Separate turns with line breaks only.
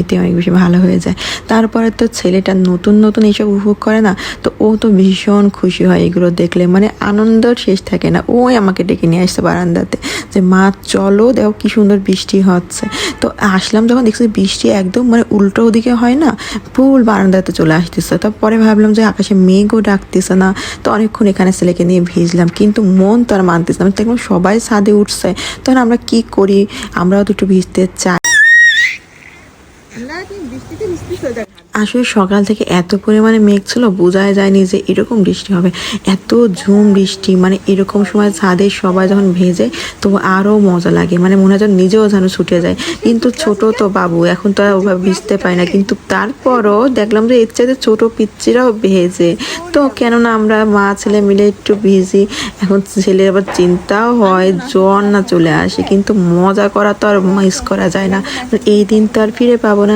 এতে অনেক বেশি ভালো হয়ে যায়। তারপরে তো ছেলেটা নতুন নতুন এইসব উপভোগ করে না, তো ও তো ভীষণ খুশি হয় এগুলো দেখলে, মানে আনন্দর শেষ থাকে না। ওই আমাকে ডেকে নিয়ে আসছে বারান্দাতে যে মা চলো, দেখো কি সুন্দর বৃষ্টি হচ্ছে। তো আসলাম যখন দেখছি বৃষ্টি একদম মানে উল্টো ওদিকে হয় না, ফুল বারান্দাতে চলে আসতেছে। তারপরে ভাবলাম যে আকাশে মেঘও ডাকতেছে না, তো অনেকক্ষণ এখানে ছেলেকে নিয়ে ভিজলাম, কিন্তু মন তো আর মানতেছে না। দেখলাম সবাই ছাদে উঠছে, তখন আমরা কি করি, আমরাও তো একটু ভিজতে চাই। আসলে সকাল থেকে এত পরিমাণে মেঘ ছিল, বোঝাই যায়নি যে এরকম বৃষ্টি হবে। এত ঝুম বৃষ্টি, মানে এরকম সময় ছাদে সবাই যখন ভেজে তো আরও মজা লাগে, মানে মনে হয় যেন নিজেও যেন ছুটে যায়। কিন্তু ছোট তো বাবু, এখন তো আর ওভাবে ভিজতে পারে না, কিন্তু তারপরও দেখলাম যে এর চাইতে ছোট পিচ্চিরাও ভেজে। তো কেননা আমরা মা ছেলে মিলে একটু ভিজি, এখন ছেলের আবার চিন্তাও হয় জ্বর না চলে আসে, কিন্তু মজা করা তো আর মিস করা যায় না। এই দিন তো আর ফিরে পাবো না।